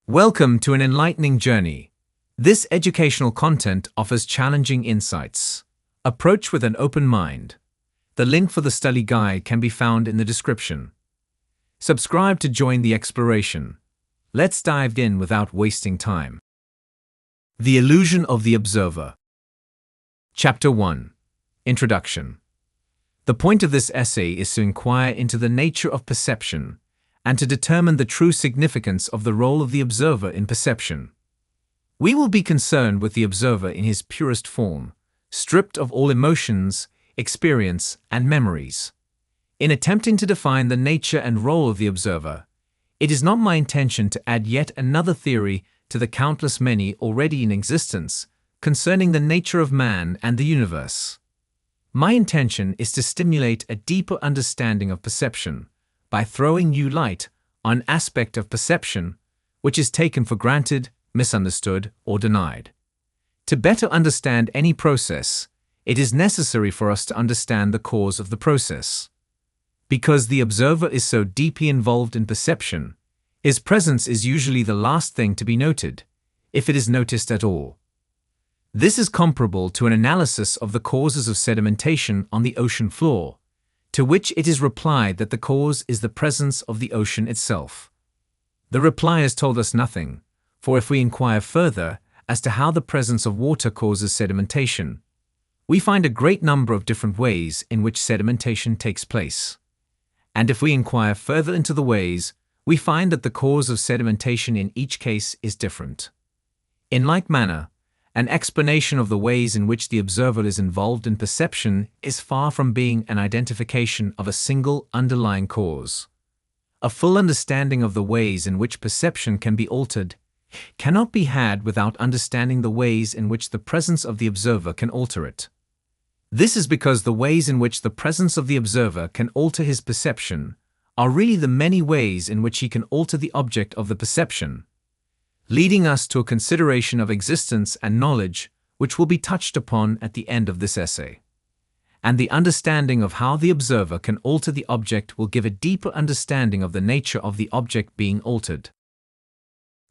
Welcome to an enlightening journey. This educational content offers challenging insights. Approach with an open mind. The link for the study guide can be found in the description. Subscribe to join the exploration. Let's dive in without wasting time. The Illusion of the Observer. Chapter 1. Introduction. The point of this essay is to inquire into the nature of perception and to determine the true significance of the role of the observer in perception. We will be concerned with the observer in his purest form, stripped of all emotions, experience, and memories. In attempting to define the nature and role of the observer, it is not my intention to add yet another theory to the countless many already in existence concerning the nature of man and the universe. My intention is to stimulate a deeper understanding of perception by throwing new light on an aspect of perception which is taken for granted, misunderstood, or denied. To better understand any process, it is necessary for us to understand the cause of the process. Because the observer is so deeply involved in perception, his presence is usually the last thing to be noted, if it is noticed at all. This is comparable to an analysis of the causes of sedimentation on the ocean floor, to which it is replied that the cause is the presence of the ocean itself. The reply has told us nothing, for if we inquire further as to how the presence of water causes sedimentation, we find a great number of different ways in which sedimentation takes place. And if we inquire further into the ways, we find that the cause of sedimentation in each case is different. In like manner, an explanation of the ways in which the observer is involved in perception is far from being an identification of a single underlying cause. A full understanding of the ways in which perception can be altered cannot be had without understanding the ways in which the presence of the observer can alter it. This is because the ways in which the presence of the observer can alter his perception are really the many ways in which he can alter the object of the perception, leading us to a consideration of existence and knowledge which will be touched upon at the end of this essay. And the understanding of how the observer can alter the object will give a deeper understanding of the nature of the object being altered.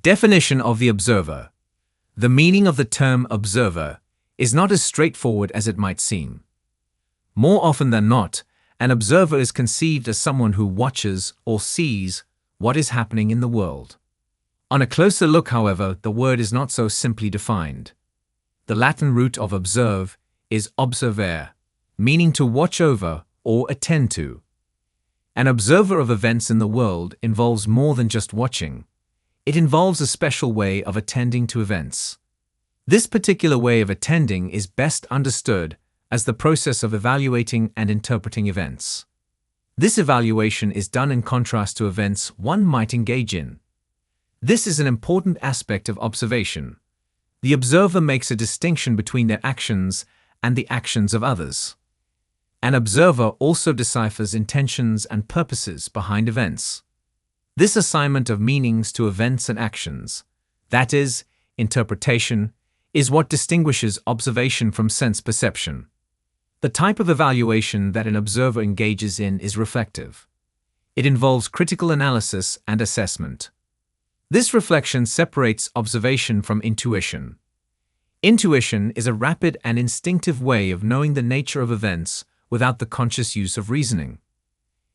Definition of the observer. The meaning of the term observer is not as straightforward as it might seem. More often than not, an observer is conceived as someone who watches or sees what is happening in the world. On a closer look, however, the word is not so simply defined. The Latin root of observe is observare, meaning to watch over or attend to. An observer of events in the world involves more than just watching. It involves a special way of attending to events. This particular way of attending is best understood as the process of evaluating and interpreting events. This evaluation is done in contrast to events one might engage in. This is an important aspect of observation. The observer makes a distinction between their actions and the actions of others. An observer also deciphers intentions and purposes behind events. This assignment of meanings to events and actions, that is, interpretation, is what distinguishes observation from sense perception. The type of evaluation that an observer engages in is reflective. It involves critical analysis and assessment. This reflection separates observation from intuition. Intuition is a rapid and instinctive way of knowing the nature of events without the conscious use of reasoning.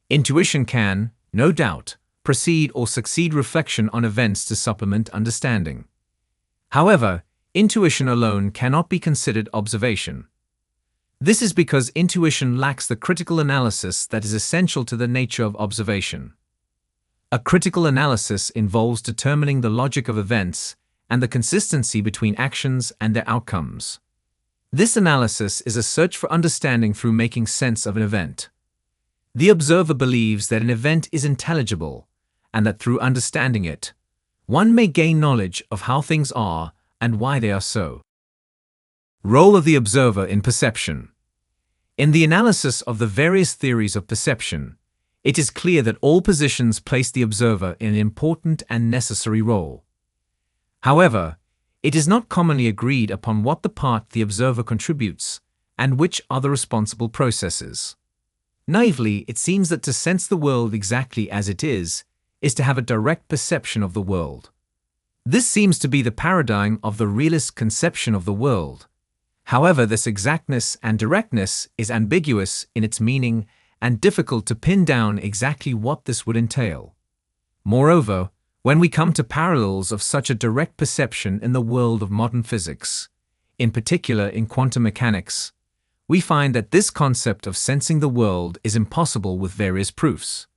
Intuition can, no doubt, precede or succeed reflection on events to supplement understanding. However, intuition alone cannot be considered observation. This is because intuition lacks the critical analysis that is essential to the nature of observation. A critical analysis involves determining the logic of events and the consistency between actions and their outcomes. This analysis is a search for understanding through making sense of an event. The observer believes that an event is intelligible and that through understanding it, one may gain knowledge of how things are and why they are so. Role of the observer in perception. In the analysis of the various theories of perception, it is clear that all positions place the observer in an important and necessary role. However, it is not commonly agreed upon what the part the observer contributes and which are the responsible processes. Naively, it seems that to sense the world exactly as it is to have a direct perception of the world. This seems to be the paradigm of the realist conception of the world. However, this exactness and directness is ambiguous in its meaning and difficult to pin down exactly what this would entail. Moreover, when we come to parallels of such a direct perception in the world of modern physics, in particular in quantum mechanics, we find that this concept of sensing the world is impossible with various proofs.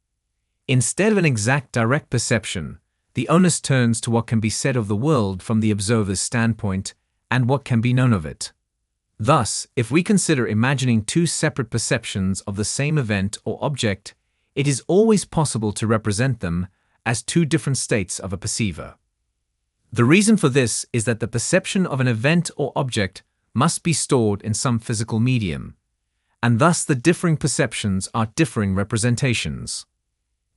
Instead of an exact direct perception, the onus turns to what can be said of the world from the observer's standpoint and what can be known of it. Thus, if we consider imagining two separate perceptions of the same event or object, it is always possible to represent them as two different states of a perceiver. The reason for this is that the perception of an event or object must be stored in some physical medium, and thus the differing perceptions are differing representations.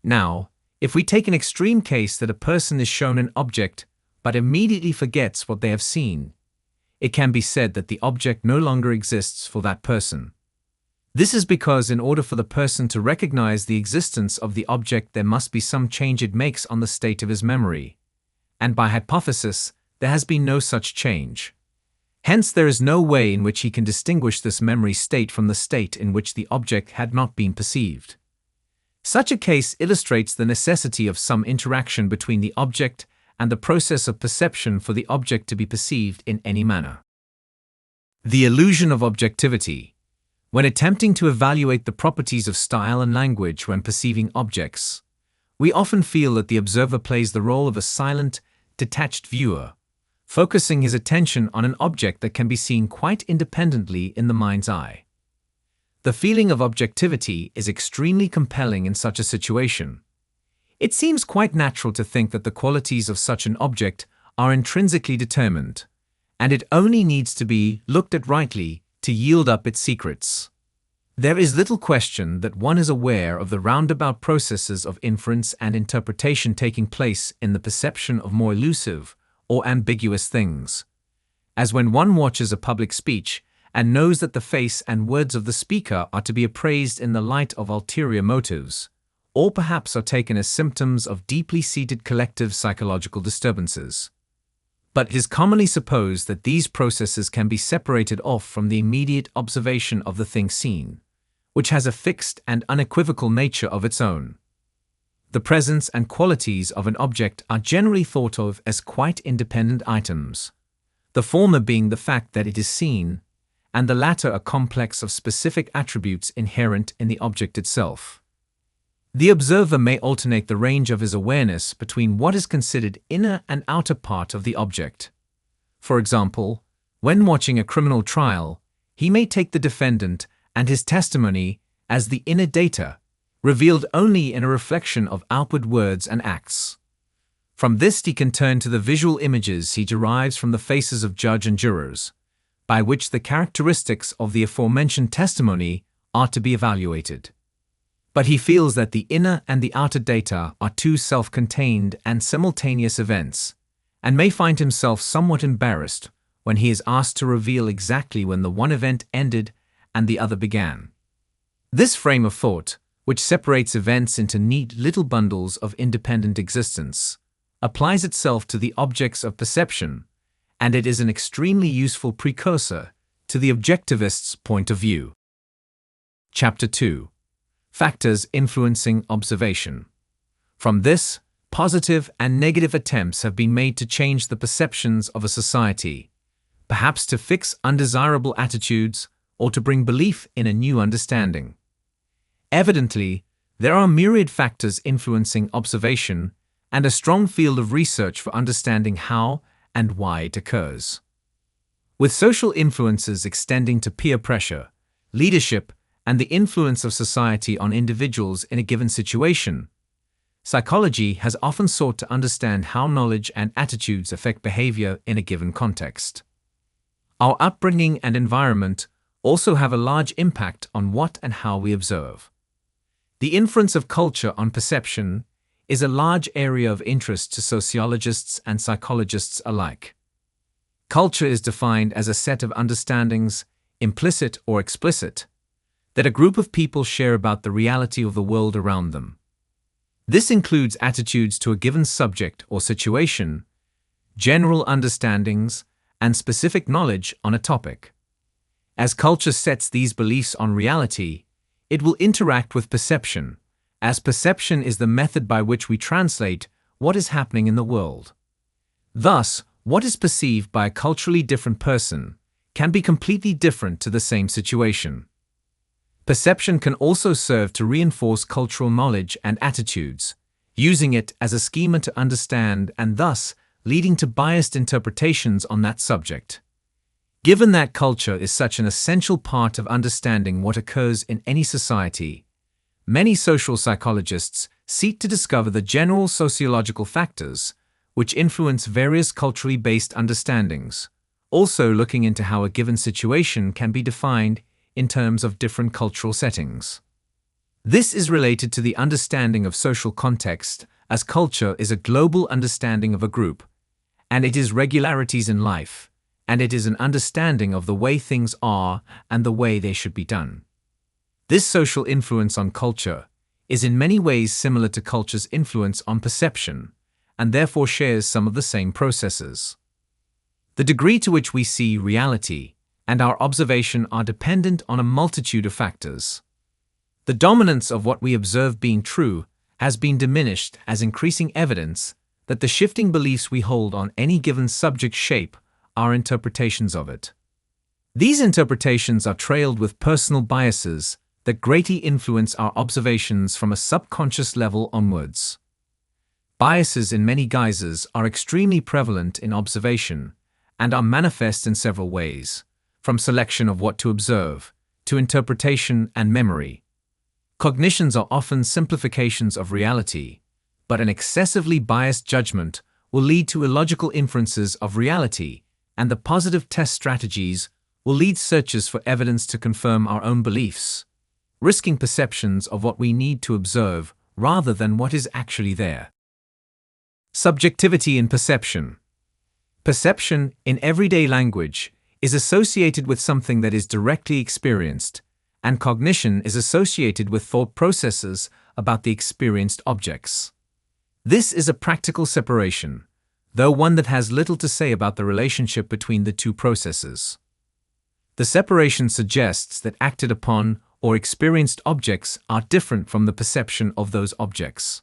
Now, if we take an extreme case that a person is shown an object but immediately forgets what they have seen, it can be said that the object no longer exists for that person. This is because in order for the person to recognize the existence of the object, there must be some change it makes on the state of his memory. And by hypothesis, there has been no such change. Hence, there is no way in which he can distinguish this memory state from the state in which the object had not been perceived. Such a case illustrates the necessity of some interaction between the object and the process of perception for the object to be perceived in any manner. The illusion of objectivity. When attempting to evaluate the properties of style and language when perceiving objects, we often feel that the observer plays the role of a silent, detached viewer, focusing his attention on an object that can be seen quite independently in the mind's eye. The feeling of objectivity is extremely compelling in such a situation. It seems quite natural to think that the qualities of such an object are intrinsically determined, and it only needs to be looked at rightly to yield up its secrets. There is little question that one is aware of the roundabout processes of inference and interpretation taking place in the perception of more elusive or ambiguous things, as when one watches a public speech and knows that the face and words of the speaker are to be appraised in the light of ulterior motives, or perhaps are taken as symptoms of deeply seated collective psychological disturbances. But it is commonly supposed that these processes can be separated off from the immediate observation of the thing seen, which has a fixed and unequivocal nature of its own. The presence and qualities of an object are generally thought of as quite independent items, the former being the fact that it is seen, and the latter a complex of specific attributes inherent in the object itself. The observer may alternate the range of his awareness between what is considered inner and outer part of the object. For example, when watching a criminal trial, he may take the defendant and his testimony as the inner data, revealed only in a reflection of outward words and acts. From this he can turn to the visual images he derives from the faces of judge and jurors, by which the characteristics of the aforementioned testimony are to be evaluated. But he feels that the inner and the outer data are two self-contained and simultaneous events, and may find himself somewhat embarrassed when he is asked to reveal exactly when the one event ended and the other began. This frame of thought, which separates events into neat little bundles of independent existence, applies itself to the objects of perception, and it is an extremely useful precursor to the objectivist's point of view. Chapter 2. Factors influencing observation. From this, positive and negative attempts have been made to change the perceptions of a society, perhaps to fix undesirable attitudes or to bring belief in a new understanding. Evidently, there are myriad factors influencing observation and a strong field of research for understanding how and why it occurs. With social influences extending to peer pressure, leadership, and the influence of society on individuals in a given situation, psychology has often sought to understand how knowledge and attitudes affect behavior in a given context. Our upbringing and environment also have a large impact on what and how we observe. The inference of culture on perception is a large area of interest to sociologists and psychologists alike. Culture is defined as a set of understandings, implicit or explicit, that a group of people share about the reality of the world around them. This includes attitudes to a given subject or situation, general understandings, and specific knowledge on a topic. As culture sets these beliefs on reality, it will interact with perception, as perception is the method by which we translate what is happening in the world. Thus, what is perceived by a culturally different person can be completely different to the same situation. Perception can also serve to reinforce cultural knowledge and attitudes, using it as a schema to understand and thus leading to biased interpretations on that subject. Given that culture is such an essential part of understanding what occurs in any society, many social psychologists seek to discover the general sociological factors which influence various culturally based understandings, also looking into how a given situation can be defined in terms of different cultural settings. This is related to the understanding of social context, as culture is a global understanding of a group, and it is regularities in life, and it is an understanding of the way things are and the way they should be done. This social influence on culture is in many ways similar to culture's influence on perception, and therefore shares some of the same processes. The degree to which we see reality and our observation are dependent on a multitude of factors. The dominance of what we observe being true has been diminished as increasing evidence that the shifting beliefs we hold on any given subject shape our interpretations of it. These interpretations are trailed with personal biases that greatly influence our observations from a subconscious level onwards. Biases in many guises are extremely prevalent in observation and are manifest in several ways, from selection of what to observe to interpretation and memory. Cognitions are often simplifications of reality, but an excessively biased judgment will lead to illogical inferences of reality, and the positive test strategies will lead searches for evidence to confirm our own beliefs, risking perceptions of what we need to observe rather than what is actually there. Subjectivity in perception. Perception, in everyday language, is associated with something that is directly experienced, and cognition is associated with thought processes about the experienced objects. This is a practical separation, though one that has little to say about the relationship between the two processes. The separation suggests that acted upon or experienced objects are different from the perception of those objects.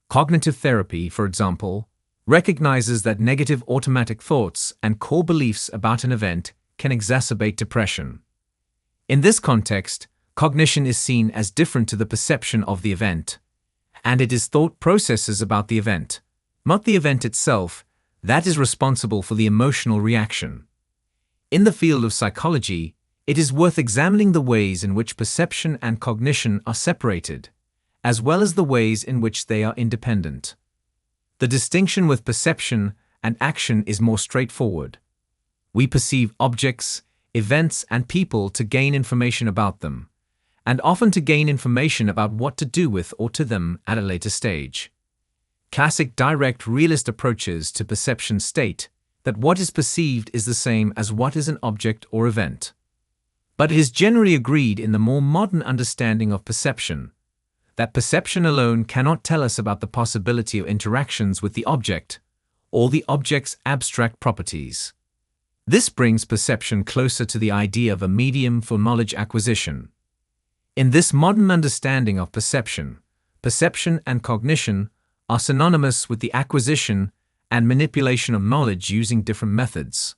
Cognitive therapy, for example, recognizes that negative automatic thoughts and core beliefs about an event can exacerbate depression. In this context, cognition is seen as different to the perception of the event, and it is thought processes about the event, not the event itself, that is responsible for the emotional reaction. In the field of psychology, it is worth examining the ways in which perception and cognition are separated, as well as the ways in which they are independent. The distinction with perception and action is more straightforward. We perceive objects, events, and people to gain information about them, and often to gain information about what to do with or to them at a later stage. Classic direct realist approaches to perception state that what is perceived is the same as what is an object or event. But it is generally agreed in the more modern understanding of perception that perception alone cannot tell us about the possibility of interactions with the object or the object's abstract properties. This brings perception closer to the idea of a medium for knowledge acquisition. In this modern understanding of perception, perception and cognition are synonymous with the acquisition and manipulation of knowledge using different methods.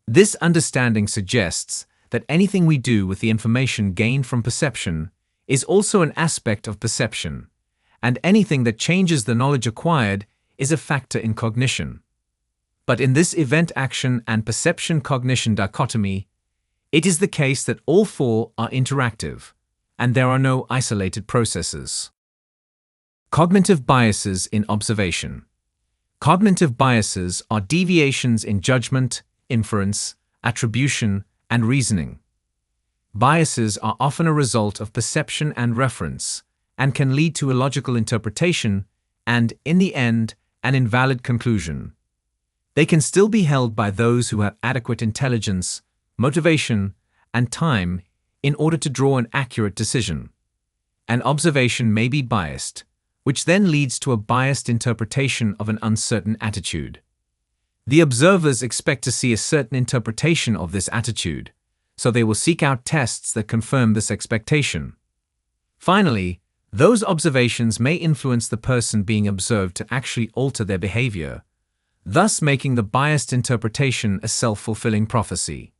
This understanding suggests that anything we do with the information gained from perception is also an aspect of perception, and anything that changes the knowledge acquired is a factor in cognition. But in this event-action and perception-cognition dichotomy, it is the case that all four are interactive, and there are no isolated processes. Cognitive biases in observation. Cognitive biases are deviations in judgment, inference, attribution, and reasoning. Biases are often a result of perception and reference, and can lead to illogical interpretation and, in the end, an invalid conclusion. They can still be held by those who have adequate intelligence, motivation, and time in order to draw an accurate decision. An observation may be biased, which then leads to a biased interpretation of an uncertain attitude. The observers expect to see a certain interpretation of this attitude, so they will seek out tests that confirm this expectation. Finally, those observations may influence the person being observed to actually alter their behavior, thus making the biased interpretation a self-fulfilling prophecy.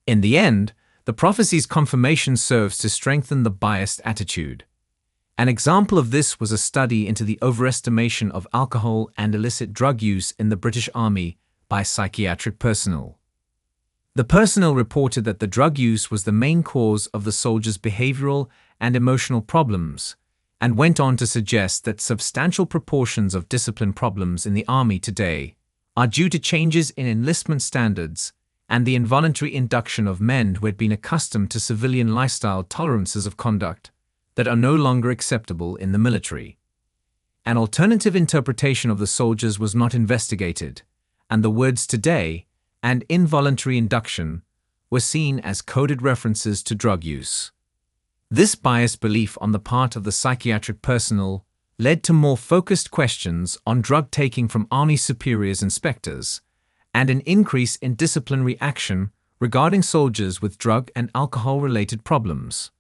In the end, the prophecy's confirmation serves to strengthen the biased attitude. An example of this was a study into the overestimation of alcohol and illicit drug use in the British Army by psychiatric personnel. The personnel reported that the drug use was the main cause of the soldiers' behavioral and emotional problems, and went on to suggest that substantial proportions of discipline problems in the Army today are due to changes in enlistment standards and the involuntary induction of men who had been accustomed to civilian lifestyle tolerances of conduct that are no longer acceptable in the military. An alternative interpretation of the soldiers was not investigated, and the words "today" and "involuntary induction" were seen as coded references to drug use. This biased belief on the part of the psychiatric personnel led to more focused questions on drug taking from Army superiors and inspectors, and an increase in disciplinary action regarding soldiers with drug and alcohol-related problems.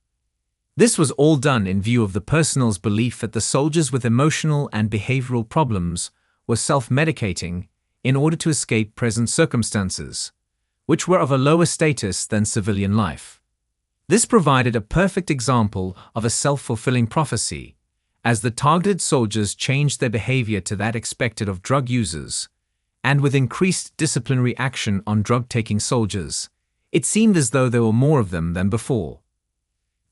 This was all done in view of the personnel's belief that the soldiers with emotional and behavioral problems were self-medicating in order to escape present circumstances, which were of a lower status than civilian life. This provided a perfect example of a self-fulfilling prophecy, as the targeted soldiers changed their behavior to that expected of drug users, and with increased disciplinary action on drug-taking soldiers, it seemed as though there were more of them than before.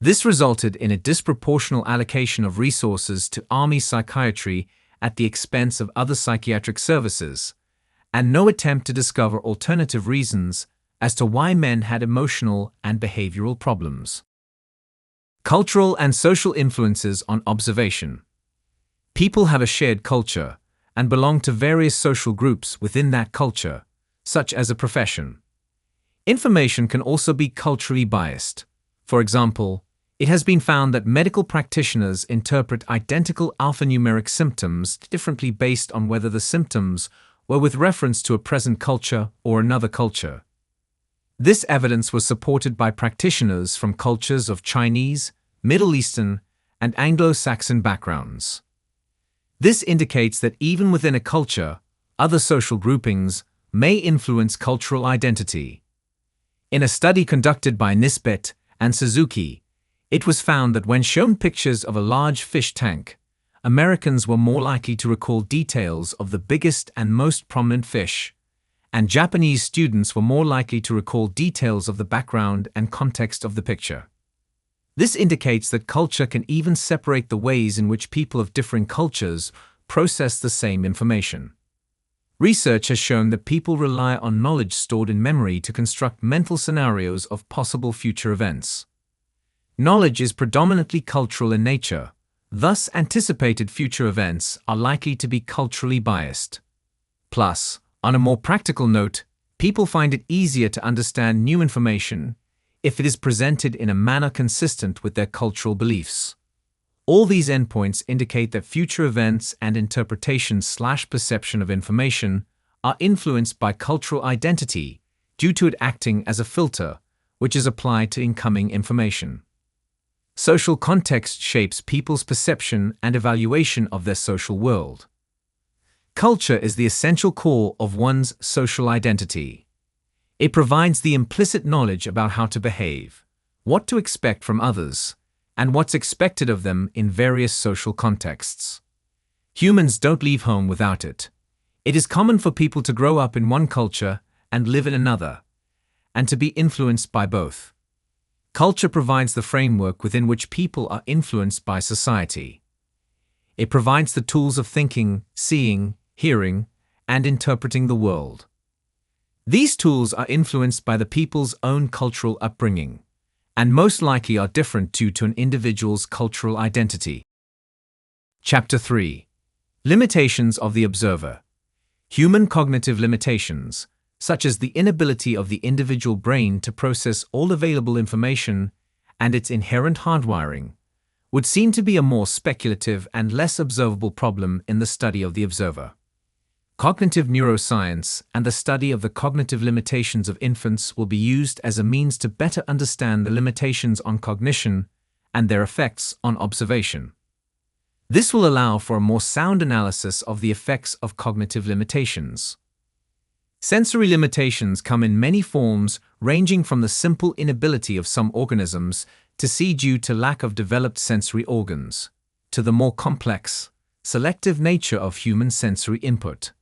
This resulted in a disproportional allocation of resources to Army psychiatry at the expense of other psychiatric services, and no attempt to discover alternative reasons as to why men had emotional and behavioral problems. Cultural and social influences on observation. People have a shared culture and belong to various social groups within that culture, such as a profession. Information can also be culturally biased. For example, it has been found that medical practitioners interpret identical alphanumeric symptoms differently based on whether the symptoms were with reference to a present culture or another culture. This evidence was supported by practitioners from cultures of Chinese, Middle Eastern, and Anglo-Saxon backgrounds. This indicates that even within a culture, other social groupings may influence cultural identity. In a study conducted by Nisbet and Suzuki, it was found that when shown pictures of a large fish tank, Americans were more likely to recall details of the biggest and most prominent fish, and Japanese students were more likely to recall details of the background and context of the picture. This indicates that culture can even separate the ways in which people of differing cultures process the same information. Research has shown that people rely on knowledge stored in memory to construct mental scenarios of possible future events. Knowledge is predominantly cultural in nature, thus anticipated future events are likely to be culturally biased. Plus, on a more practical note, people find it easier to understand new information if it is presented in a manner consistent with their cultural beliefs. All these endpoints indicate that future events and interpretation/perception of information are influenced by cultural identity due to it acting as a filter, which is applied to incoming information. Social context shapes people's perception and evaluation of their social world. Culture is the essential core of one's social identity. It provides the implicit knowledge about how to behave, what to expect from others, and what's expected of them in various social contexts. Humans don't leave home without it. It is common for people to grow up in one culture and live in another, and to be influenced by both. Culture provides the framework within which people are influenced by society. It provides the tools of thinking, seeing, hearing, and interpreting the world. These tools are influenced by the people's own cultural upbringing, and most likely are different due to an individual's cultural identity. Chapter 3. Limitations of the observer. Human cognitive limitations, such as the inability of the individual brain to process all available information and its inherent hardwiring, would seem to be a more speculative and less observable problem in the study of the observer. Cognitive neuroscience and the study of the cognitive limitations of infants will be used as a means to better understand the limitations on cognition and their effects on observation. This will allow for a more sound analysis of the effects of cognitive limitations. Sensory limitations come in many forms, ranging from the simple inability of some organisms to see due to lack of developed sensory organs, to the more complex, selective nature of human sensory input.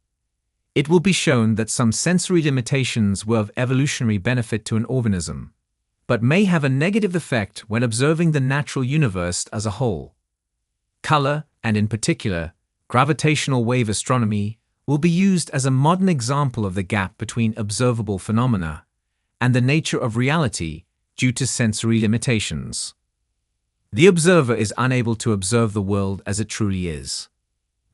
It will be shown that some sensory limitations were of evolutionary benefit to an organism, but may have a negative effect when observing the natural universe as a whole. Color, and in particular, gravitational wave astronomy, will be used as a modern example of the gap between observable phenomena and the nature of reality due to sensory limitations. The observer is unable to observe the world as it truly is.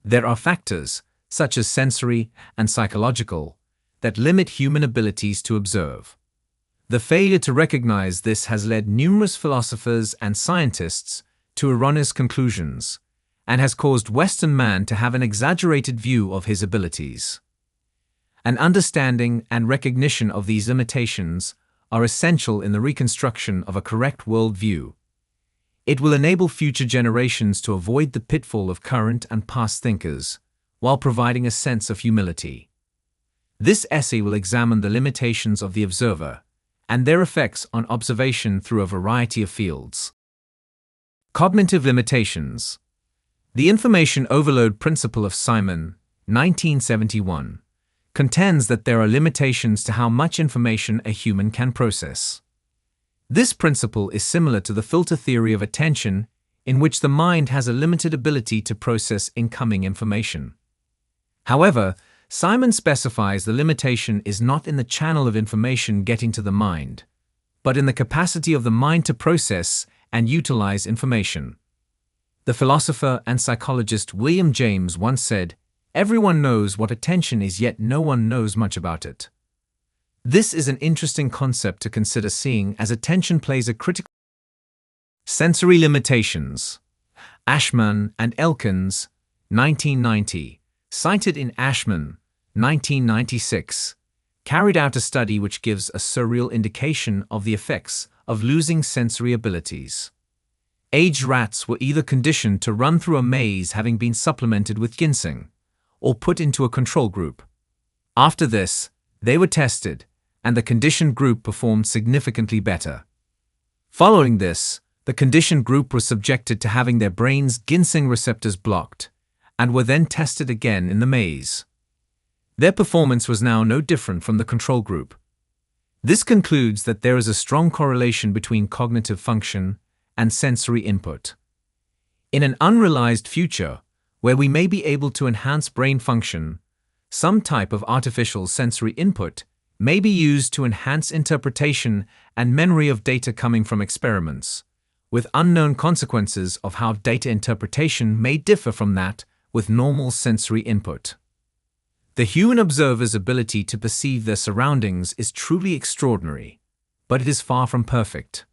There are factors, such as sensory and psychological, that limit human abilities to observe. The failure to recognize this has led numerous philosophers and scientists to erroneous conclusions, and has caused Western man to have an exaggerated view of his abilities. An understanding and recognition of these limitations are essential in the reconstruction of a correct worldview. It will enable future generations to avoid the pitfall of current and past thinkers, while providing a sense of humility. This essay will examine the limitations of the observer and their effects on observation through a variety of fields. Cognitive limitations. The information overload principle of Simon, 1971, contends that there are limitations to how much information a human can process. This principle is similar to the filter theory of attention, in which the mind has a limited ability to process incoming information. However, Simon specifies the limitation is not in the channel of information getting to the mind, but in the capacity of the mind to process and utilize information. The philosopher and psychologist William James once said, "Everyone knows what attention is, yet no one knows much about it." This is an interesting concept to consider, seeing as attention plays a critical role. Sensory limitations. Ashman and Elkins, 1990, cited in Ashman, 1996, carried out a study which gives a surreal indication of the effects of losing sensory abilities. Aged rats were either conditioned to run through a maze having been supplemented with ginseng, or put into a control group. After this, they were tested, and the conditioned group performed significantly better. Following this, the conditioned group was subjected to having their brain's ginseng receptors blocked, and were then tested again in the maze. Their performance was now no different from the control group. This concludes that there is a strong correlation between cognitive function and sensory input. In an unrealized future, where we may be able to enhance brain function, some type of artificial sensory input may be used to enhance interpretation and memory of data coming from experiments, with unknown consequences of how data interpretation may differ from that with normal sensory input. The human observer's ability to perceive their surroundings is truly extraordinary, but it is far from perfect.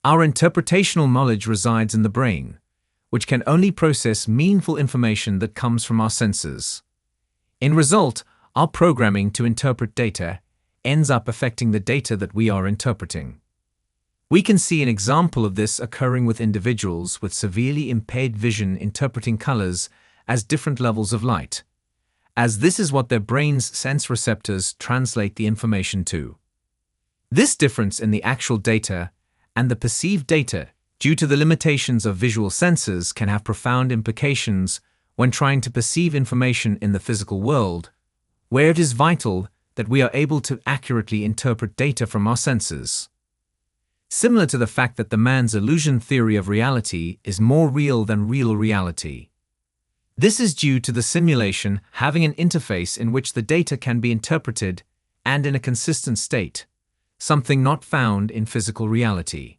Our interpretational knowledge resides in the brain, which can only process meaningful information that comes from our senses. In result, our programming to interpret data ends up affecting the data that we are interpreting. We can see an example of this occurring with individuals with severely impaired vision interpreting colors as different levels of light, as this is what their brain's sense receptors translate the information to. This difference in the actual data and the perceived data due to the limitations of visual senses can have profound implications when trying to perceive information in the physical world, where it is vital that we are able to accurately interpret data from our senses. Similar to the fact that the man's illusion theory of reality is more real than real reality. This is due to the simulation having an interface in which the data can be interpreted and in a consistent state, something not found in physical reality.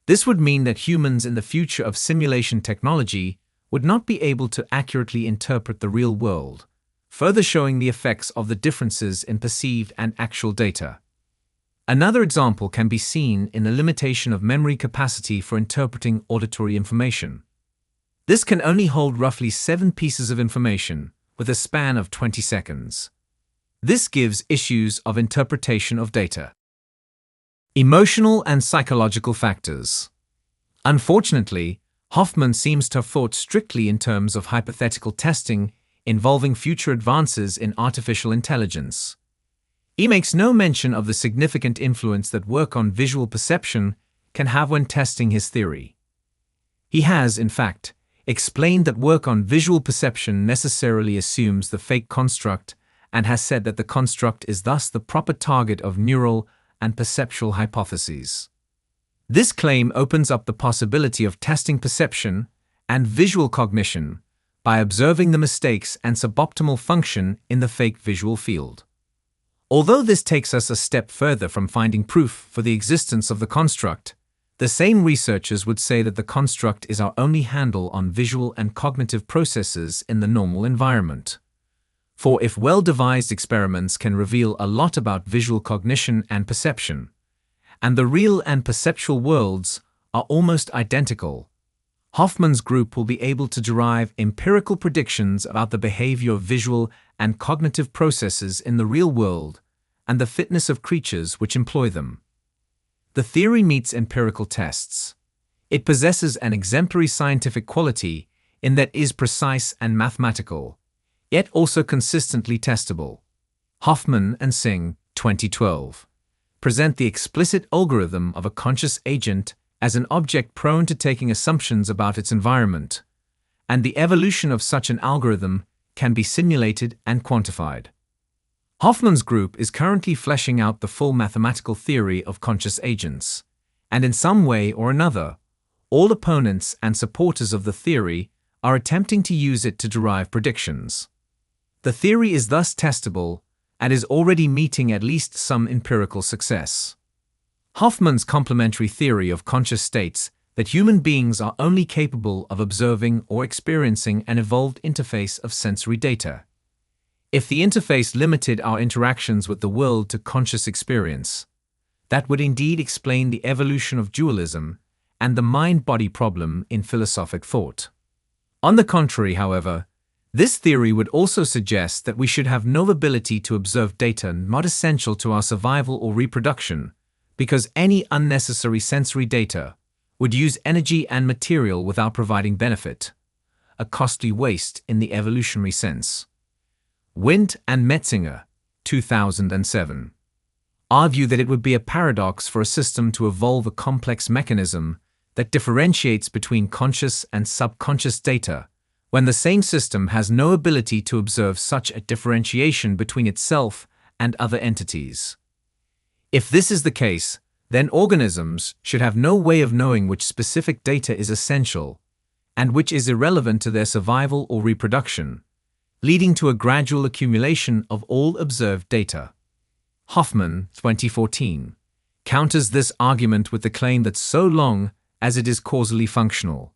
This would mean that humans in the future of simulation technology would not be able to accurately interpret the real world, further showing the effects of the differences in perceived and actual data. Another example can be seen in the limitation of memory capacity for interpreting auditory information. This can only hold roughly 7 pieces of information, with a span of 20 seconds. This gives issues of interpretation of data. Emotional and psychological factors. Unfortunately, Hoffman seems to have thought strictly in terms of hypothetical testing involving future advances in artificial intelligence. He makes no mention of the significant influence that work on visual perception can have when testing his theory. He has, in fact, explained that work on visual perception necessarily assumes the fake construct and has said that the construct is thus the proper target of neural and perceptual hypotheses. This claim opens up the possibility of testing perception and visual cognition by observing the mistakes and suboptimal function in the fake visual field. Although this takes us a step further from finding proof for the existence of the construct, the same researchers would say that the construct is our only handle on visual and cognitive processes in the normal environment. For if well-devised experiments can reveal a lot about visual cognition and perception, and the real and perceptual worlds are almost identical, Hoffman's group will be able to derive empirical predictions about the behavior of visual and cognitive processes in the real world and the fitness of creatures which employ them. The theory meets empirical tests. It possesses an exemplary scientific quality in that it is precise and mathematical, yet also consistently testable. Hoffman and Singh, 2012, present the explicit algorithm of a conscious agent as an object prone to taking assumptions about its environment, and the evolution of such an algorithm can be simulated and quantified. Hoffman's group is currently fleshing out the full mathematical theory of conscious agents, and in some way or another, all opponents and supporters of the theory are attempting to use it to derive predictions. The theory is thus testable and is already meeting at least some empirical success. Hoffman's complementary theory of conscious states that human beings are only capable of observing or experiencing an evolved interface of sensory data. If the interface limited our interactions with the world to conscious experience, that would indeed explain the evolution of dualism and the mind-body problem in philosophic thought. On the contrary, however, this theory would also suggest that we should have no ability to observe data not essential to our survival or reproduction, because any unnecessary sensory data would use energy and material without providing benefit, a costly waste in the evolutionary sense. Wendt and Metzinger, 2007, argue that it would be a paradox for a system to evolve a complex mechanism that differentiates between conscious and subconscious data, when the same system has no ability to observe such a differentiation between itself and other entities. If this is the case, then organisms should have no way of knowing which specific data is essential and which is irrelevant to their survival or reproduction, leading to a gradual accumulation of all observed data. Hoffman, 2014, counters this argument with the claim that so long as it is causally functional,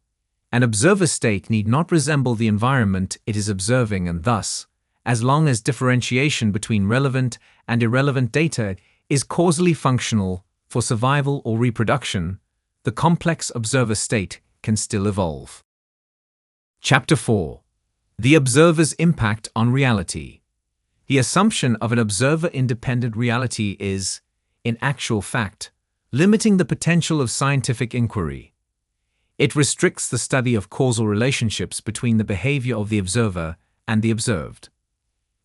an observer state need not resemble the environment it is observing, and thus, as long as differentiation between relevant and irrelevant data is causally functional for survival or reproduction, the complex observer state can still evolve. Chapter 4. The observer's impact on reality. The assumption of an observer-independent reality is, in actual fact, limiting the potential of scientific inquiry. It restricts the study of causal relationships between the behavior of the observer and the observed.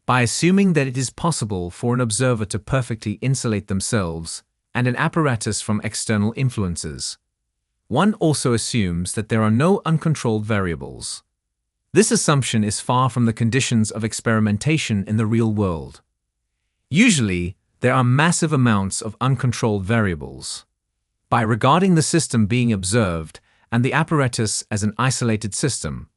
By assuming that it is possible for an observer to perfectly insulate themselves and an apparatus from external influences, one also assumes that there are no uncontrolled variables. This assumption is far from the conditions of experimentation in the real world. Usually, there are massive amounts of uncontrolled variables. By regarding the system being observed and the apparatus as an isolated system,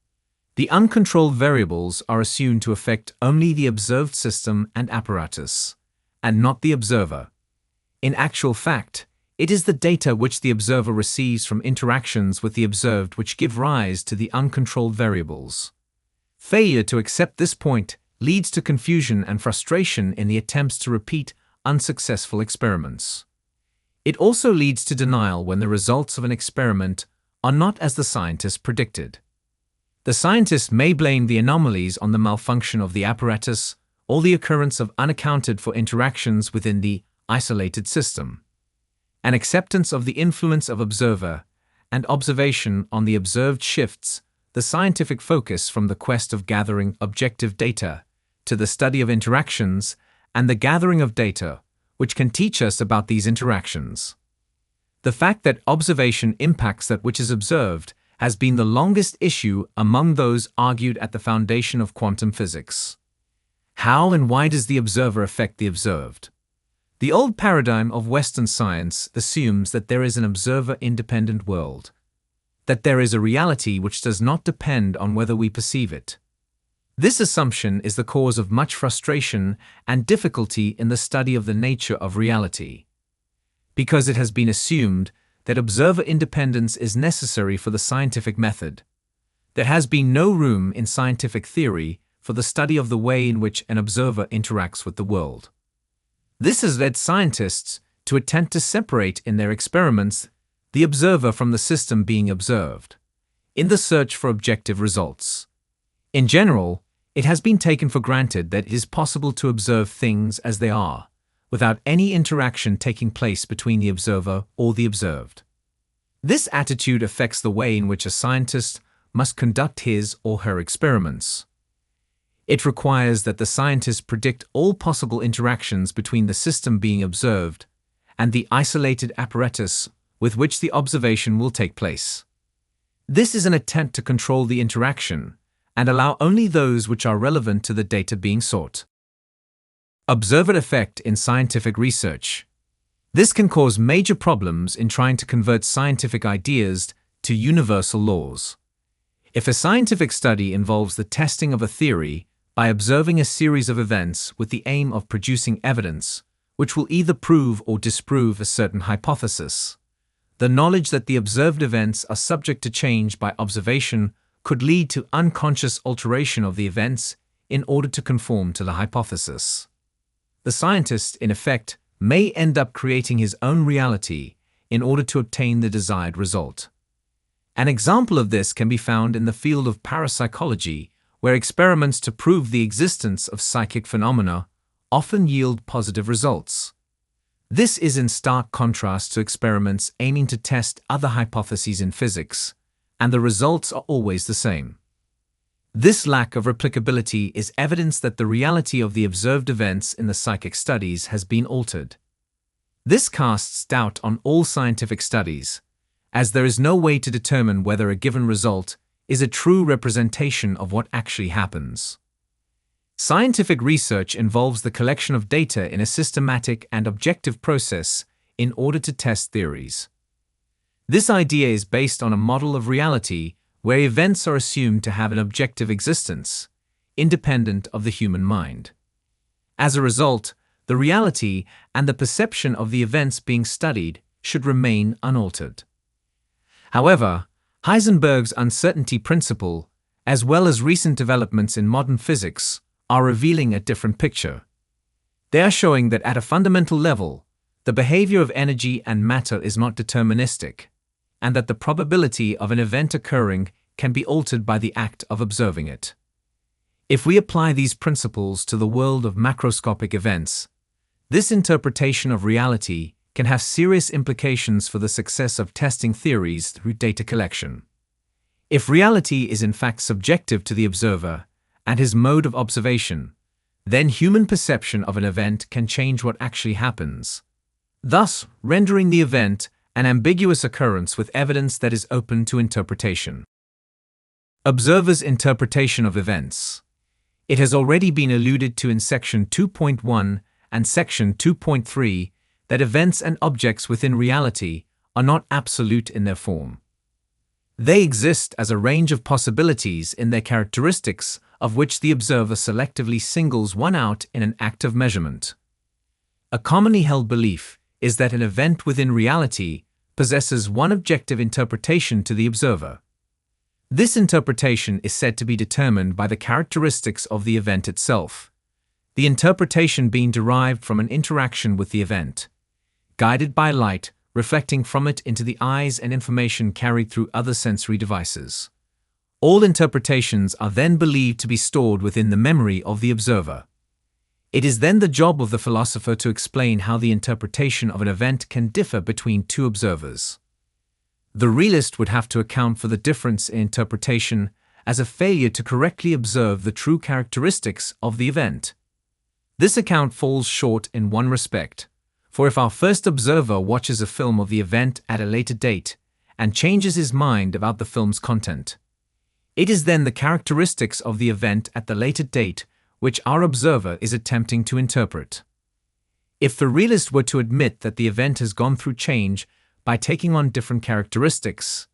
the uncontrolled variables are assumed to affect only the observed system and apparatus, and not the observer. In actual fact, it is the data which the observer receives from interactions with the observed which give rise to the uncontrolled variables. Failure to accept this point leads to confusion and frustration in the attempts to repeat unsuccessful experiments. It also leads to denial when the results of an experiment are not as the scientist predicted. The scientists may blame the anomalies on the malfunction of the apparatus or the occurrence of unaccounted for interactions within the isolated system. An acceptance of the influence of observer and observation on the observed shifts the scientific focus from the quest of gathering objective data to the study of interactions and the gathering of data which can teach us about these interactions. The fact that observation impacts that which is observed has been the longest issue among those argued at the foundation of quantum physics. How and why does the observer affect the observed? The old paradigm of Western science assumes that there is an observer-independent world, that there is a reality which does not depend on whether we perceive it. This assumption is the cause of much frustration and difficulty in the study of the nature of reality, because it has been assumed that observer independence is necessary for the scientific method. There has been no room in scientific theory for the study of the way in which an observer interacts with the world. This has led scientists to attempt to separate in their experiments the observer from the system being observed, in the search for objective results. In general, it has been taken for granted that it is possible to observe things as they are, without any interaction taking place between the observer or the observed. This attitude affects the way in which a scientist must conduct his or her experiments. It requires that the scientist predict all possible interactions between the system being observed and the isolated apparatus with which the observation will take place. This is an attempt to control the interaction and allow only those which are relevant to the data being sought. Observer effect in scientific research. This can cause major problems in trying to convert scientific ideas to universal laws. If a scientific study involves the testing of a theory by observing a series of events with the aim of producing evidence which will either prove or disprove a certain hypothesis, the knowledge that the observed events are subject to change by observation could lead to unconscious alteration of the events in order to conform to the hypothesis. The scientist, in effect, may end up creating his own reality in order to obtain the desired result. An example of this can be found in the field of parapsychology, where experiments to prove the existence of psychic phenomena often yield positive results. This is in stark contrast to experiments aiming to test other hypotheses in physics, and the results are always the same. This lack of replicability is evidence that the reality of the observed events in the psychic studies has been altered. This casts doubt on all scientific studies, as there is no way to determine whether a given result is a true representation of what actually happens. Scientific research involves the collection of data in a systematic and objective process in order to test theories. This idea is based on a model of reality where events are assumed to have an objective existence, independent of the human mind. As a result, the reality and the perception of the events being studied should remain unaltered. However, Heisenberg's uncertainty principle, as well as recent developments in modern physics, are revealing a different picture. They are showing that at a fundamental level, the behavior of energy and matter is not deterministic, and that the probability of an event occurring can be altered by the act of observing it. If we apply these principles to the world of macroscopic events, this interpretation of reality can have serious implications for the success of testing theories through data collection. If reality is in fact subjective to the observer and his mode of observation, then human perception of an event can change what actually happens, thus rendering the event an ambiguous occurrence with evidence that is open to interpretation. Observer's interpretation of events. It has already been alluded to in Section 2.1 and Section 2.3 that events and objects within reality are not absolute in their form. They exist as a range of possibilities in their characteristics of which the observer selectively singles one out in an act of measurement. A commonly held belief is that an event within reality possesses one objective interpretation to the observer. This interpretation is said to be determined by the characteristics of the event itself, the interpretation being derived from an interaction with the event, guided by light reflecting from it into the eyes and information carried through other sensory devices. All interpretations are then believed to be stored within the memory of the observer. It is then the job of the philosopher to explain how the interpretation of an event can differ between two observers. The realist would have to account for the difference in interpretation as a failure to correctly observe the true characteristics of the event. This account falls short in one respect, for if our first observer watches a film of the event at a later date and changes his mind about the film's content, it is then the characteristics of the event at the later date which our observer is attempting to interpret. If the realist were to admit that the event has gone through change by taking on different characteristics,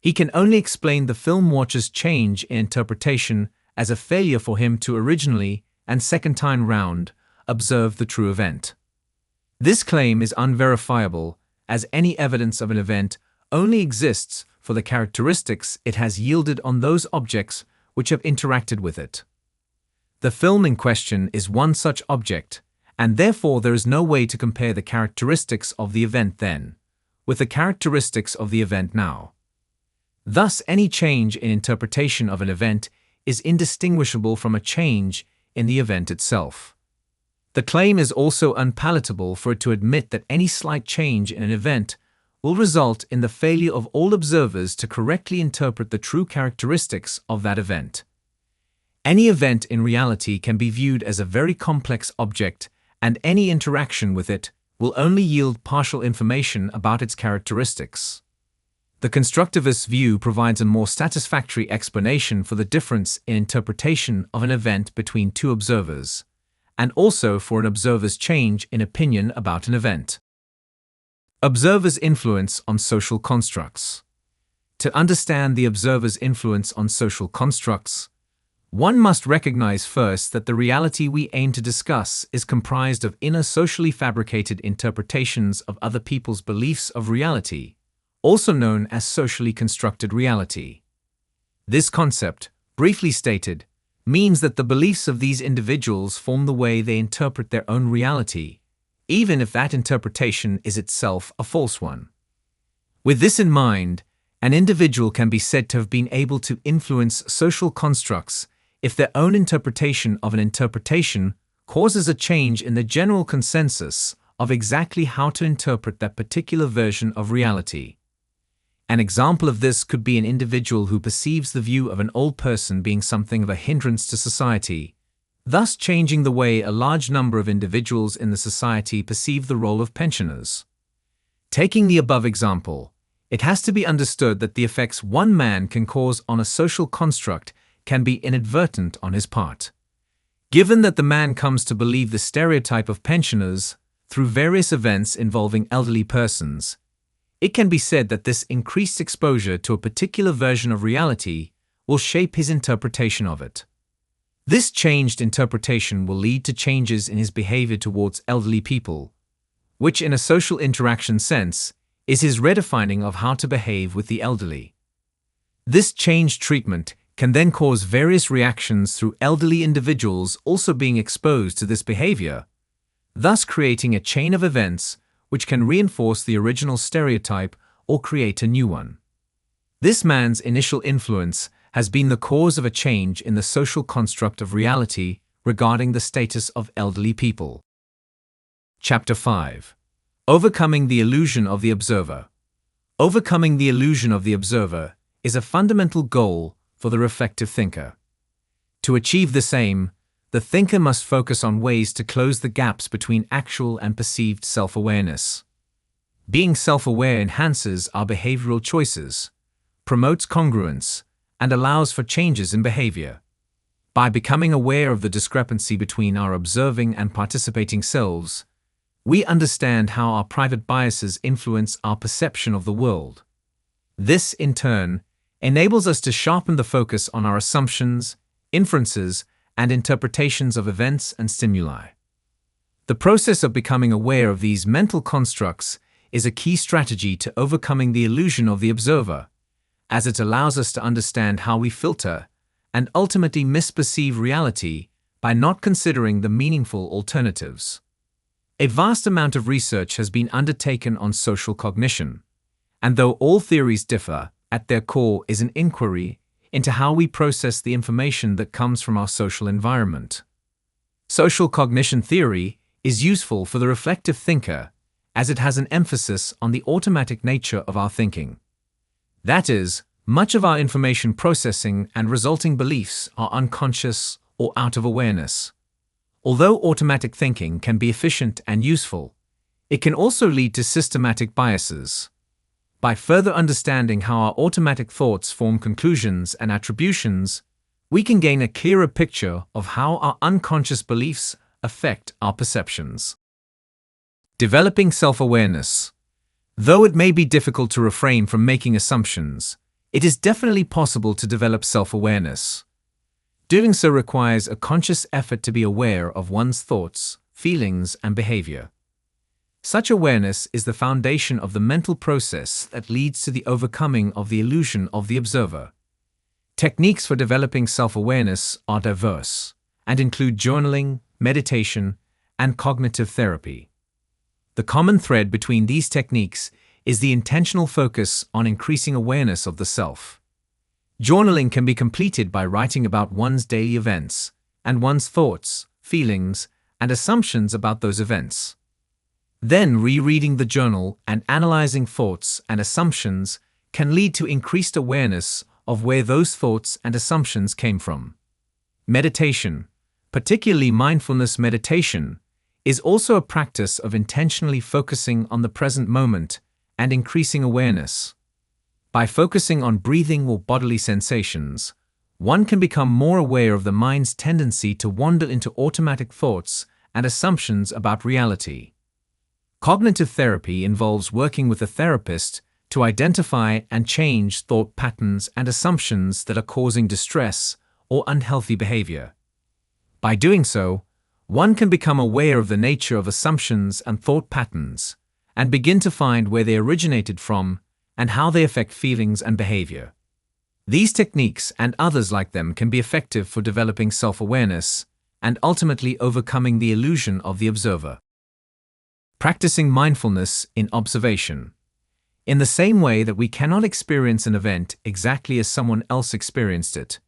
he can only explain the film watcher's change in interpretation as a failure for him to originally, and second time round, observe the true event. This claim is unverifiable, as any evidence of an event only exists for the characteristics it has yielded on those objects which have interacted with it. The film in question is one such object, and therefore there is no way to compare the characteristics of the event then with the characteristics of the event now. Thus, any change in interpretation of an event is indistinguishable from a change in the event itself. The claim is also unpalatable for it to admit that any slight change in an event will result in the failure of all observers to correctly interpret the true characteristics of that event. Any event in reality can be viewed as a very complex object, and any interaction with it will only yield partial information about its characteristics. The constructivist view provides a more satisfactory explanation for the difference in interpretation of an event between two observers, and also for an observer's change in opinion about an event. Observer's influence on social constructs. To understand the observer's influence on social constructs, one must recognize first that the reality we aim to discuss is comprised of inner socially fabricated interpretations of other people's beliefs of reality, also known as socially constructed reality. This concept, briefly stated, means that the beliefs of these individuals form the way they interpret their own reality, even if that interpretation is itself a false one. With this in mind, an individual can be said to have been able to influence social constructs if their own interpretation of an interpretation causes a change in the general consensus of exactly how to interpret that particular version of reality. An example of this could be an individual who perceives the view of an old person being something of a hindrance to society, thus changing the way a large number of individuals in the society perceive the role of pensioners. Taking the above example, it has to be understood that the effects one man can cause on a social construct can be inadvertent on his part. Given that the man comes to believe the stereotype of pensioners through various events involving elderly persons, it can be said that this increased exposure to a particular version of reality will shape his interpretation of it. This changed interpretation will lead to changes in his behavior towards elderly people, which in a social interaction sense is his redefining of how to behave with the elderly. This changed treatment can then cause various reactions through elderly individuals also being exposed to this behavior, thus creating a chain of events which can reinforce the original stereotype or create a new one. This man's initial influence has been the cause of a change in the social construct of reality regarding the status of elderly people. Chapter 5. Overcoming the illusion of the observer. Overcoming the illusion of the observer is a fundamental goal for the reflective thinker. To achieve this aim, the thinker must focus on ways to close the gaps between actual and perceived self-awareness. Being self-aware enhances our behavioral choices, promotes congruence, and allows for changes in behavior. By becoming aware of the discrepancy between our observing and participating selves, we understand how our private biases influence our perception of the world. This, in turn, enables us to sharpen the focus on our assumptions, inferences, and interpretations of events and stimuli. The process of becoming aware of these mental constructs is a key strategy to overcoming the illusion of the observer, as it allows us to understand how we filter and ultimately misperceive reality by not considering the meaningful alternatives. A vast amount of research has been undertaken on social cognition, and though all theories differ, at their core is an inquiry into how we process the information that comes from our social environment. Social cognition theory is useful for the reflective thinker as it has an emphasis on the automatic nature of our thinking. That is, much of our information processing and resulting beliefs are unconscious or out of awareness. Although automatic thinking can be efficient and useful, it can also lead to systematic biases. By further understanding how our automatic thoughts form conclusions and attributions, we can gain a clearer picture of how our unconscious beliefs affect our perceptions. Developing self-awareness. Though it may be difficult to refrain from making assumptions, it is definitely possible to develop self-awareness. Doing so requires a conscious effort to be aware of one's thoughts, feelings, and behavior. Such awareness is the foundation of the mental process that leads to the overcoming of the illusion of the observer. Techniques for developing self-awareness are diverse and include journaling, meditation, and cognitive therapy. The common thread between these techniques is the intentional focus on increasing awareness of the self. Journaling can be completed by writing about one's daily events and one's thoughts, feelings, and assumptions about those events. Then rereading the journal and analyzing thoughts and assumptions can lead to increased awareness of where those thoughts and assumptions came from. Meditation, particularly mindfulness meditation, is also a practice of intentionally focusing on the present moment and increasing awareness. By focusing on breathing or bodily sensations, one can become more aware of the mind's tendency to wander into automatic thoughts and assumptions about reality. Cognitive therapy involves working with a therapist to identify and change thought patterns and assumptions that are causing distress or unhealthy behavior. By doing so, one can become aware of the nature of assumptions and thought patterns and begin to find where they originated from and how they affect feelings and behavior. These techniques and others like them can be effective for developing self-awareness and ultimately overcoming the illusion of the observer. Practicing mindfulness in observation. In the same way that we cannot experience an event exactly as someone else experienced it,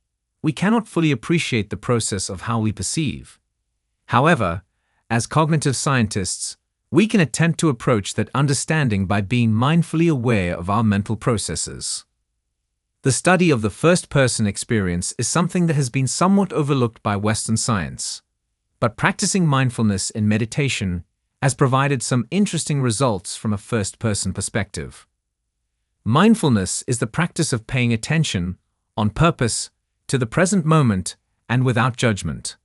we cannot fully appreciate the process of how we perceive. However, as cognitive scientists, we can attempt to approach that understanding by being mindfully aware of our mental processes. The study of the first-person experience is something that has been somewhat overlooked by Western science, but practicing mindfulness in meditation has provided some interesting results from a first-person perspective. Mindfulness is the practice of paying attention, on purpose, to the present moment and without judgment.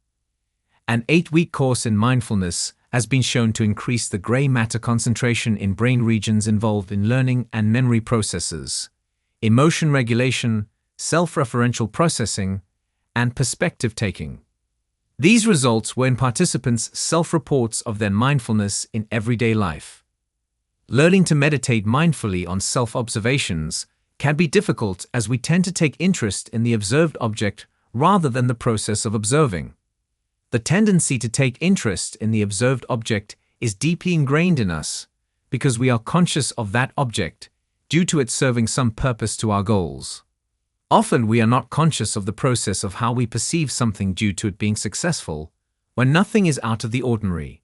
An 8-week course in mindfulness has been shown to increase the gray matter concentration in brain regions involved in learning and memory processes, emotion regulation, self-referential processing, and perspective-taking. These results were in participants' self-reports of their mindfulness in everyday life. Learning to meditate mindfully on self-observations can be difficult as we tend to take interest in the observed object rather than the process of observing. The tendency to take interest in the observed object is deeply ingrained in us because we are conscious of that object due to it serving some purpose to our goals. Often we are not conscious of the process of how we perceive something due to it being successful, when nothing is out of the ordinary.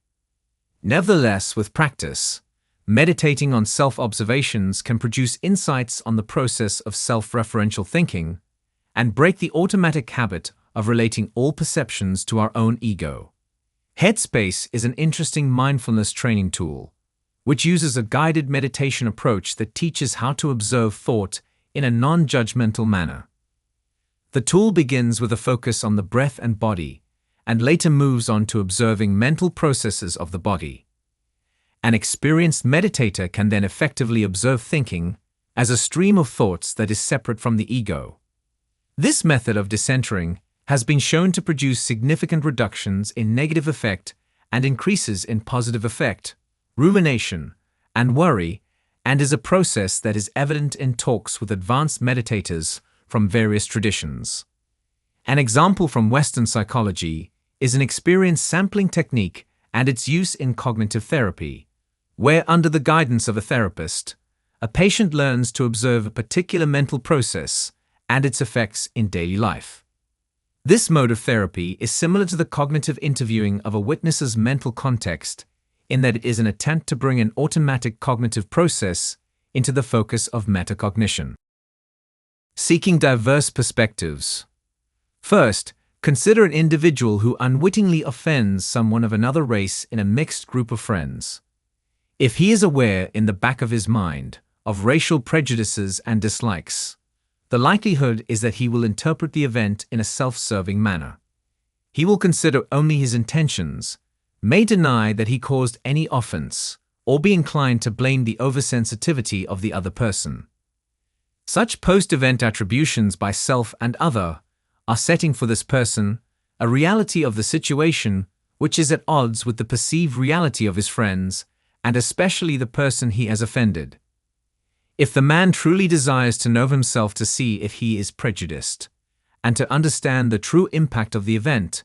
Nevertheless, with practice, meditating on self-observations can produce insights on the process of self-referential thinking and break the automatic habit of relating all perceptions to our own ego. Headspace is an interesting mindfulness training tool, which uses a guided meditation approach that teaches how to observe thought in a non-judgmental manner. The tool begins with a focus on the breath and body, and later moves on to observing mental processes of the body. An experienced meditator can then effectively observe thinking as a stream of thoughts that is separate from the ego. This method of decentering has been shown to produce significant reductions in negative affect and increases in positive affect, rumination, and worry, and is a process that is evident in talks with advanced meditators from various traditions. An example from Western psychology is an experience sampling technique and its use in cognitive therapy, where under the guidance of a therapist, a patient learns to observe a particular mental process and its effects in daily life. This mode of therapy is similar to the cognitive interviewing of a witness's mental context in that it is an attempt to bring an automatic cognitive process into the focus of metacognition. Seeking diverse perspectives. First, consider an individual who unwittingly offends someone of another race in a mixed group of friends. If he is aware in the back of his mind of racial prejudices and dislikes, the likelihood is that he will interpret the event in a self-serving manner. He will consider only his intentions, may deny that he caused any offense, or be inclined to blame the oversensitivity of the other person. Such post-event attributions by self and other are setting for this person a reality of the situation which is at odds with the perceived reality of his friends, and especially the person he has offended. If the man truly desires to know himself to see if he is prejudiced, and to understand the true impact of the event,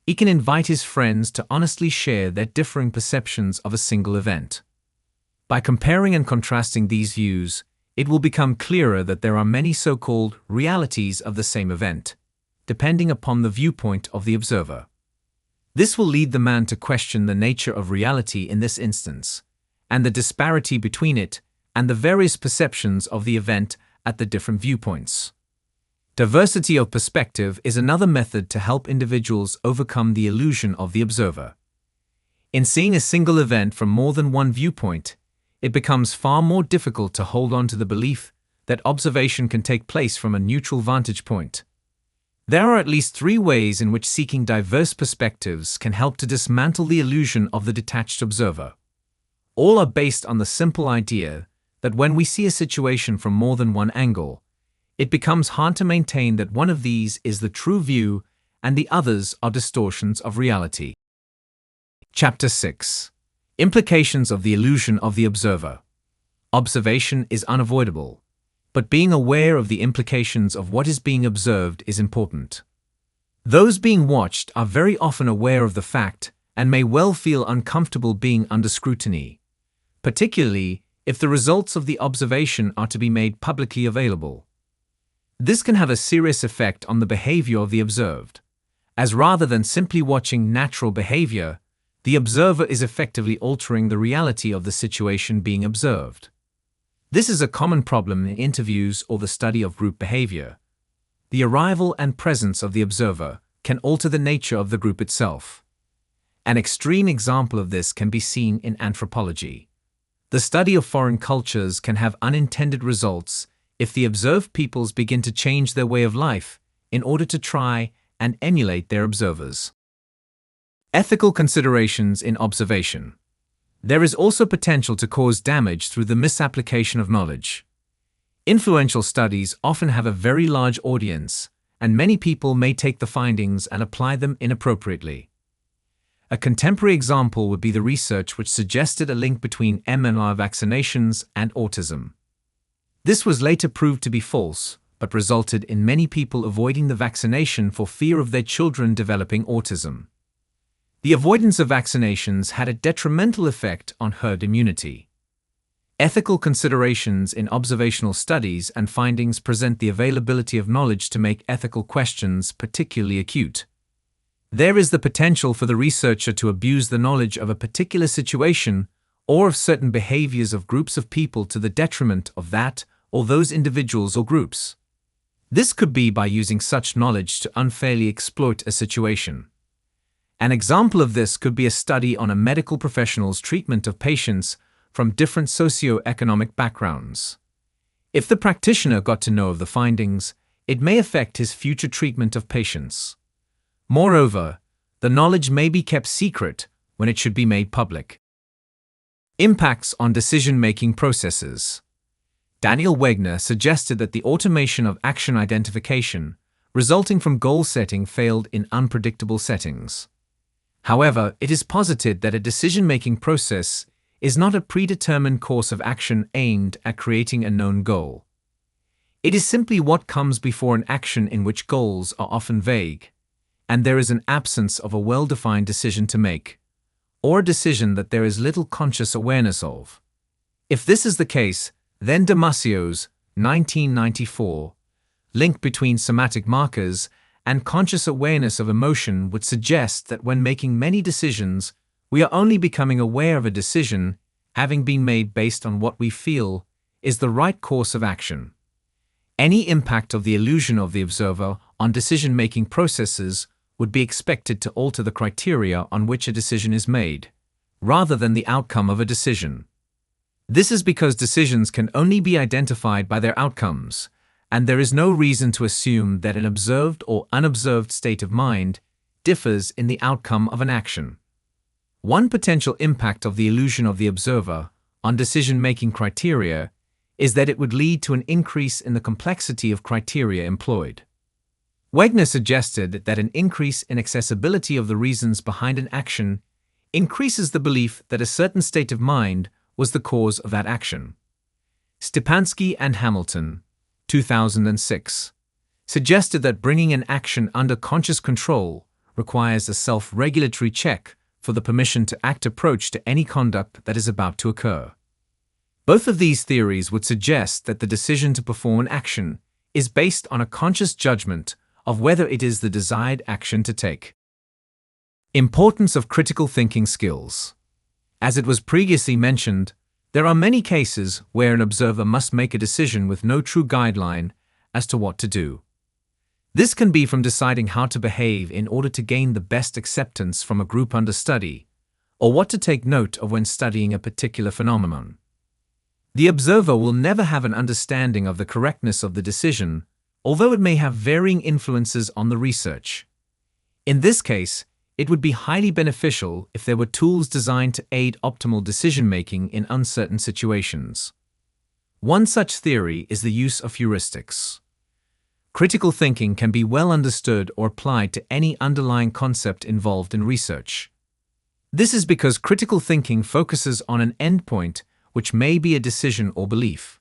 he can invite his friends to honestly share their differing perceptions of a single event. By comparing and contrasting these views, it will become clearer that there are many so-called realities of the same event, depending upon the viewpoint of the observer. This will lead the man to question the nature of reality in this instance, and the disparity between it and the various perceptions of the event at the different viewpoints. Diversity of perspective is another method to help individuals overcome the illusion of the observer. In seeing a single event from more than one viewpoint, it becomes far more difficult to hold on to the belief that observation can take place from a neutral vantage point. There are at least 3 ways in which seeking diverse perspectives can help to dismantle the illusion of the detached observer. All are based on the simple idea that when we see a situation from more than one angle, it becomes hard to maintain that one of these is the true view and the others are distortions of reality. Chapter 6. Implications of the illusion of the observer. Observation is unavoidable, but being aware of the implications of what is being observed is important. Those being watched are very often aware of the fact and may well feel uncomfortable being under scrutiny, particularly if the results of the observation are to be made publicly available. This can have a serious effect on the behavior of the observed, as rather than simply watching natural behavior, the observer is effectively altering the reality of the situation being observed. This is a common problem in interviews or the study of group behavior. The arrival and presence of the observer can alter the nature of the group itself. An extreme example of this can be seen in anthropology. The study of foreign cultures can have unintended results if the observed peoples begin to change their way of life in order to try and emulate their observers. Ethical considerations in observation. There is also potential to cause damage through the misapplication of knowledge. Influential studies often have a very large audience, and many people may take the findings and apply them inappropriately. A contemporary example would be the research which suggested a link between MMR vaccinations and autism. This was later proved to be false, but resulted in many people avoiding the vaccination for fear of their children developing autism. The avoidance of vaccinations had a detrimental effect on herd immunity. Ethical considerations in observational studies and findings present the availability of knowledge to make ethical questions particularly acute. There is the potential for the researcher to abuse the knowledge of a particular situation or of certain behaviors of groups of people to the detriment of that or those individuals or groups. This could be by using such knowledge to unfairly exploit a situation. An example of this could be a study on a medical professional's treatment of patients from different socio-economic backgrounds. If the practitioner got to know of the findings, it may affect his future treatment of patients. Moreover, the knowledge may be kept secret when it should be made public. Impacts on decision-making processes. Daniel Wegner suggested that the automation of action identification resulting from goal setting failed in unpredictable settings. However, it is posited that a decision-making process is not a predetermined course of action aimed at creating a known goal. It is simply what comes before an action in which goals are often vague, and there is an absence of a well-defined decision to make, or a decision that there is little conscious awareness of. If this is the case, then Damasio's 1994 link between somatic markers and conscious awareness of emotion would suggest that when making many decisions, we are only becoming aware of a decision having been made based on what we feel is the right course of action. Any impact of the illusion of the observer on decision-making processes would be expected to alter the criteria on which a decision is made, rather than the outcome of a decision. This is because decisions can only be identified by their outcomes, and there is no reason to assume that an observed or unobserved state of mind differs in the outcome of an action. One potential impact of the illusion of the observer on decision-making criteria is that it would lead to an increase in the complexity of criteria employed. Wegner suggested that an increase in accessibility of the reasons behind an action increases the belief that a certain state of mind was the cause of that action. Stepansky and Hamilton, 2006, suggested that bringing an action under conscious control requires a self-regulatory check for the permission to act approach to any conduct that is about to occur. Both of these theories would suggest that the decision to perform an action is based on a conscious judgment of whether it is the desired action to take. Importance of critical thinking skills. As it was previously mentioned, there are many cases where an observer must make a decision with no true guideline as to what to do. This can be from deciding how to behave in order to gain the best acceptance from a group under study, or what to take note of when studying a particular phenomenon. The observer will never have an understanding of the correctness of the decision, although it may have varying influences on the research. In this case, it would be highly beneficial if there were tools designed to aid optimal decision-making in uncertain situations. One such theory is the use of heuristics. Critical thinking can be well understood or applied to any underlying concept involved in research. This is because critical thinking focuses on an endpoint which may be a decision or belief.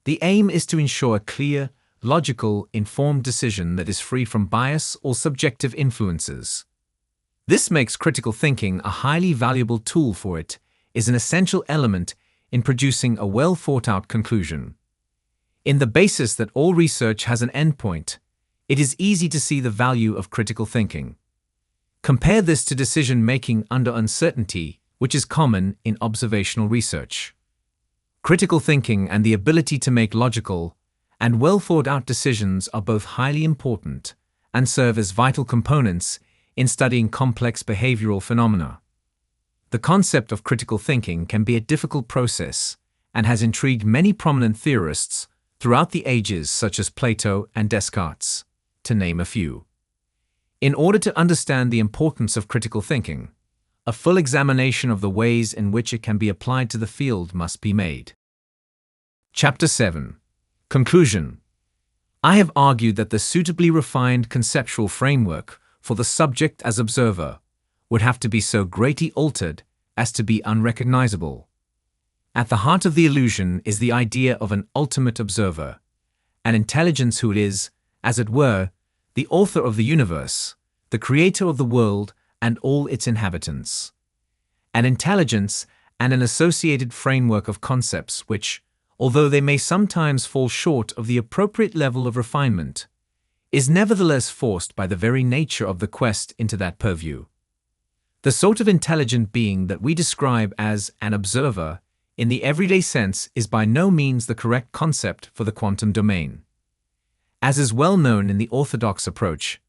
The aim is to ensure a clear, logical, informed decision that is free from bias or subjective influences. This makes critical thinking a highly valuable tool for it is an essential element in producing a well-thought-out conclusion. In the basis that all research has an endpoint, it is easy to see the value of critical thinking. Compare this to decision-making under uncertainty, which is common in observational research. Critical thinking and the ability to make logical and well-thought-out decisions are both highly important and serve as vital components in studying complex behavioral phenomena. The concept of critical thinking can be a difficult process and has intrigued many prominent theorists throughout the ages, such as Plato and Descartes, to name a few. In order to understand the importance of critical thinking, a full examination of the ways in which it can be applied to the field must be made. Chapter 7. Conclusion. I have argued that the suitably refined conceptual framework for the subject as observer would have to be so greatly altered as to be unrecognizable. At the heart of the illusion is the idea of an ultimate observer, an intelligence who is, as it were, the author of the universe, the creator of the world and all its inhabitants. An intelligence and an associated framework of concepts which, although they may sometimes fall short of the appropriate level of refinement, is nevertheless forced by the very nature of the quest into that purview. The sort of intelligent being that we describe as an observer in the everyday sense is by no means the correct concept for the quantum domain. As is well known in the orthodox approach,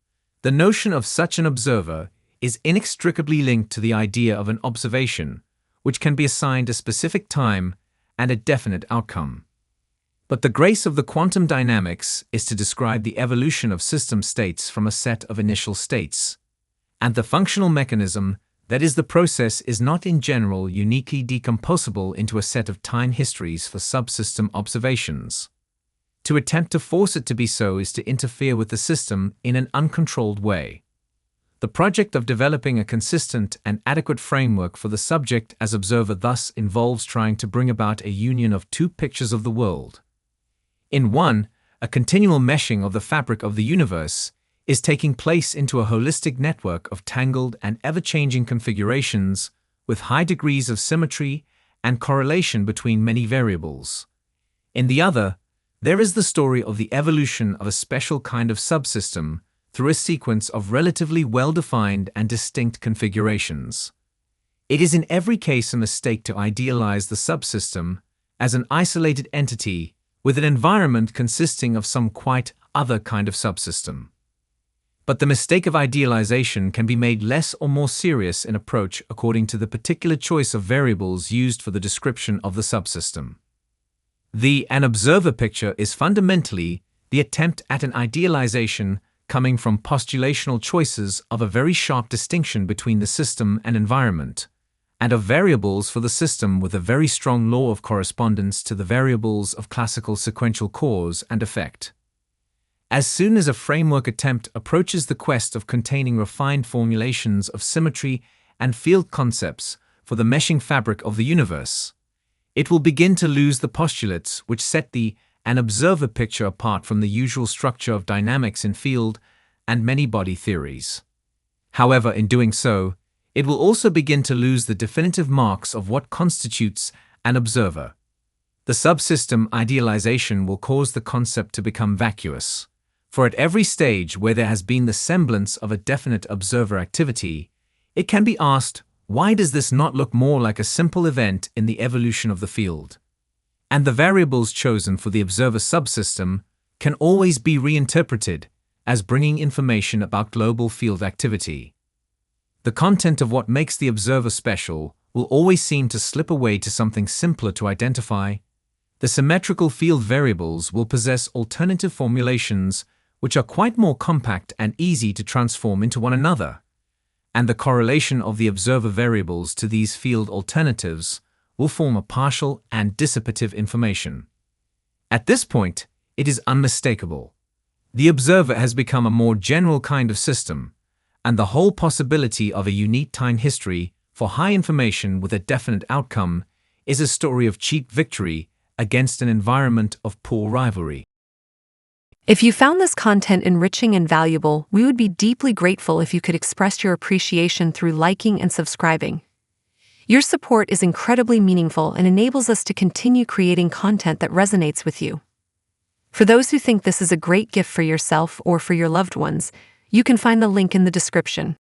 the notion of such an observer is inextricably linked to the idea of an observation, which can be assigned a specific time and a definite outcome. But the grace of the quantum dynamics is to describe the evolution of system states from a set of initial states, and the functional mechanism that is the process is not in general uniquely decomposable into a set of time histories for subsystem observations. To attempt to force it to be so is to interfere with the system in an uncontrolled way. The project of developing a consistent and adequate framework for the subject as observer thus involves trying to bring about a union of two pictures of the world. In one, a continual meshing of the fabric of the universe is taking place into a holistic network of tangled and ever-changing configurations with high degrees of symmetry and correlation between many variables. In the other, There is the story of the evolution of a special kind of subsystem through a sequence of relatively well-defined and distinct configurations. It is in every case a mistake to idealize the subsystem as an isolated entity with an environment consisting of some quite other kind of subsystem. But the mistake of idealization can be made less or more serious in approach according to the particular choice of variables used for the description of the subsystem. An observer picture is fundamentally the attempt at an idealization coming from postulational choices of a very sharp distinction between the system and environment, and of variables for the system with a very strong law of correspondence to the variables of classical sequential cause and effect. As soon as a framework attempt approaches the quest of containing refined formulations of symmetry and field concepts for the meshing fabric of the universe, it will begin to lose the postulates which set an observer picture apart from the usual structure of dynamics in field and many-body theories. However, in doing so, it will also begin to lose the definitive marks of what constitutes an observer. The subsystem idealization will cause the concept to become vacuous, for at every stage where there has been the semblance of a definite observer activity, it can be asked, why does this not look more like a simple event in the evolution of the field? And the variables chosen for the observer subsystem can always be reinterpreted as bringing information about global field activity. The content of what makes the observer special will always seem to slip away to something simpler to identify. The symmetrical field variables will possess alternative formulations which are quite more compact and easy to transform into one another, and the correlation of the observer variables to these field alternatives will form a partial and dissipative information. At this point, it is unmistakable. The observer has become a more general kind of system, and the whole possibility of a unique time history for high information with a definite outcome is a story of cheap victory against an environment of poor rivalry. If you found this content enriching and valuable, we would be deeply grateful if you could express your appreciation through liking and subscribing. Your support is incredibly meaningful and enables us to continue creating content that resonates with you. For those who think this is a great gift for yourself or for your loved ones, you can find the link in the description.